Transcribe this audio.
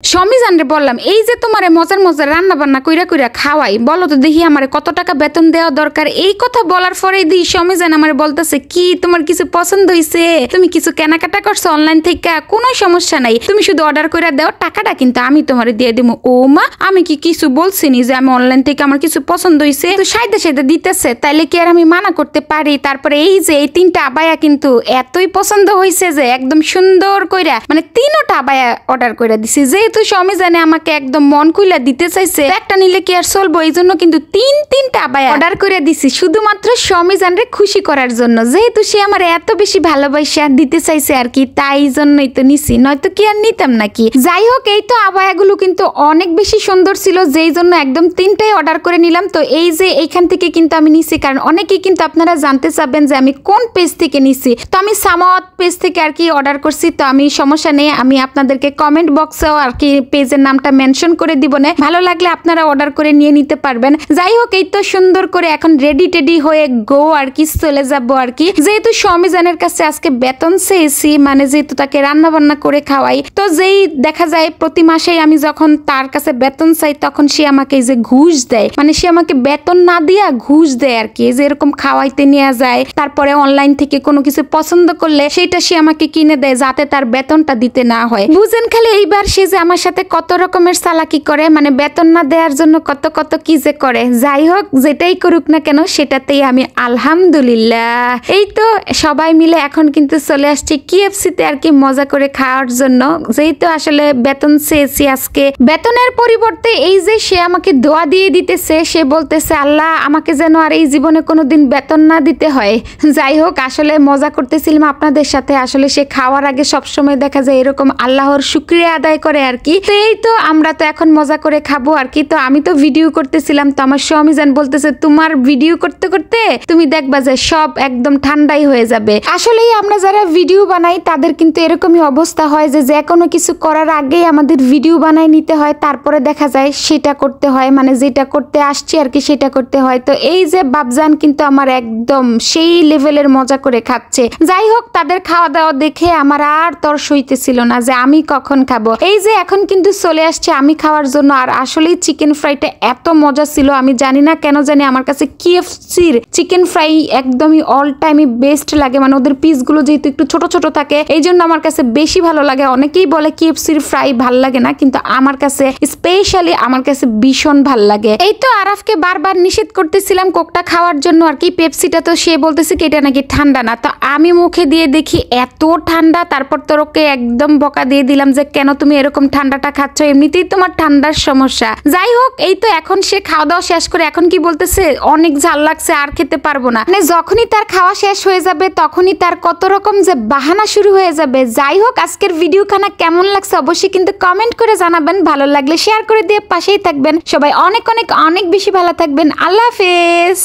সমিজানরে বললাম এই যে তোমারে মজার মজার রান্না বান্না কইরা কইরা খাওয়াই, বলো তো দেখি আমারে কত টাকা বেতন দেওয়া দরকার। এই কথা বলার পরেই দিই সমিজান আমারে বলতেছে কি তোমার কিছু পছন্দ হইছে, তুমি কিছু কেনাকাটা করছো অনলাইন থেকে, কোনো সমস্যা নাই, তুমি শুধু অর্ডার করে দাও, টাকাটা কিন্তু আমি তোমারে দিয়ে দিব। ও মা, আমি কি কিছু বলছিনি যে আমি অনলাইন থেকে আমার কিছু পছন্দ হইছে? তো সাইদে সাইদে দিতেছে, তাইলে কি আর আমি মানা করতে পারি? তারপরে এই যে এই 3টা আবায়া কিন্তু এতই পছন্দ হইছে যে একদম সুন্দর কইরা মানে 3টা আবায়া অর্ডার করে দিছি। যেহেতু সমিজানে আমাকে একদম মন খুইলা দিতে চাইছে, একটা নিলে কি আর চলবো, এই জন্য কিন্তু 3টা আবায়া অর্ডার করে দিছি শুধুমাত্র সমিজানরে খুশি করার জন্য। যেহেতু সে আমার এত বেশি ভালোবাসা দিতে চাইছে আর কি, তাই জন্যই তো নিছি, নয়তো কি আর নিতাম নাকি। যাই হোক, এই তো আবায়াগুলো কিন্তু অনেক বেশি সুন্দর ছিল, যেই জন্য একদম 3টাই অর্ডার করে নিলাম। তো এই যে এইখান থেকে কিন্তু আমি নিছি, কারণ অনেকেই কিন্তু আপনারা জানতে চাবেন যে আমি কোন পেজ থেকে নিছি। তো আমি সামাওয়াত পেজ থেকে আর কি অর্ডার করছি। তো আমি সমস্যা নেই, আমি আপনাদেরকে কমেন্ট বক্সেও আর কি পেজের নামটা মেনশন করে দিব না, ভালো লাগলে আপনারা অর্ডার করে নিয়ে নিতে পারবেন। যাই হোক, এই তো সুন্দর করে এখন রেডি টেডি হয়ে গো আর কি চলে যাবো আর কি। যেহেতু সমিজানের কাছে আজকে বেতন চেয়েছি, মানে যেহেতু তাকে রান্না বান্না করে খাওয়াই, তো যেই দেখা যায় প্রতি মাসেই আমি যখন তার কাছে বেতন চাই তখন সে আমাকে এই যে ঘুষ দেয়, মানে সে আমাকে বেতন না দিয়া ঘুষ দেয় আর কি। যে এরকম খাওয়াইতে নিয়ে যায়, তারপরে অনলাইন থেকে কোনো কিছু পছন্দ করলে সেটা সে আমাকে কিনে দেয় যাতে তার বেতনটা দিতে না হয়। বুঝেন খালি এইবার সে যে আমার সাথে কত রকমের চালাকি করে, মানে বেতন না দেওয়ার জন্য কত কত কি যে করে। যাই হোক, যেটাই করুক না কেন সেটাতেই আমি আলহামদুলিল্লাহ। এই তো সবাই মিলে এখন কিন্তু চলে আসছি KFC-তে আর কি মজা করে খাওয়ার জন্য। যেহেতু আসলে বেতন চেয়েছি আজকে, বেতনের পরিবর্তে এই যে সে আমাকে দোয়া দিয়ে দিতেছে, সে বলতেছে আল্লাহ আমাকে যেন আর এই জীবনে কোনোদিন বেতন না দিতে হয়। যাই হোক, আসলে মজা করতেছিলাম আপনাদের সাথে। আসলে সে খাওয়ার আগে সবসময় দেখা যায় এরকম আল্লাহর শুকরিয়া আদায় করে আর কি। তো এই তো আমরা তো এখন মজা করে খাবো আর কি। তো আমি তো ভিডিও করতেছিলাম, তো আমার সমিজান বলতেছে তোমার ভিডিও করতে করতে তুমি দেখবা যে সব একদম ঠান্ডাই হয়ে যাবে। আসলেই আমরা যারা ভিডিও বানাই তাদের কিন্তু এরকমই অবস্থা হয় যে যে কোনো কিছু করার আগেই আমাদের ভিডিও বানাই নিতে হয়, তারপরে দেখা যায় সেটা করতে হয়, মানে যেটা করতে আসছি আর কি সেটা করতে হয়। তো এই যে বাবজান কিন্তু আমার একদম সেই লেভেলের মজা করে খাচ্ছে। যাই হোক, তাদের খাওয়া দাওয়া দেখে আমার আর তর্স হইতেছিল না যে আমি কখন খাবো। এই যে এখন কিন্তু চলে আসছে আমি খাওয়ার জন্য। আর আসলেই চিকেন ফ্রাইটা এত মজা ছিল, আমি জানি না কেন জানি আমার কাছে KFC-র চিকেন ফ্রাই একদমই অল টাইমই বেস্ট লাগে। মানে ওদের পিসগুলো যেহেতু একটু ছোট ছোট থাকে, এই জন্য আমার কাছে বেশি ভালো লাগে। অনেকেই বলে KFC-র ফ্রাই ভাল লাগে না, কিন্তু আমার কাছে স্পেশালি আমার কাছে ভীষণ ভাল লাগে। এই তো আরাফকে বারবার নিষেধ করতেছিলাম কোকটা খাওয়ার জন্য আর কি। পেপসিটা তো সে বলতেছে কি এটা নাকি ঠান্ডা না, তো আমি মুখে দিয়ে দেখি এত ঠান্ডা। তারপর তোর ওকে একদম বকা দিয়ে দিলাম যে কেন তুমি এরকম ঠান্ডাটা খাচ্ছ, এমনিতেই তোমার ঠান্ডার সমস্যা। যাই হোক, এই তো এখন সে খাওয়া দাওয়া শেষ করে এখন কি বলতেছে অনেক ঝাল লাগছে আর খেতে পারবো না। মানে যখনই তার খাওয়া শেষ হয়ে যাবে তখনই তার কত রকম যে বাহানা শুরু হয়ে যাবে। যাই হোক, আজকের ভিডিওখানা কেমন লাগছে অবশ্যই কিন্তু কমেন্ট করে জানাবেন। ভালো লাগলে শেয়ার করে দিয়ে পাশেই থাকবেন। সবাই অনেক অনেক অনেক বেশি ভালো থাকবেন। আল্লাহ হাফেজ।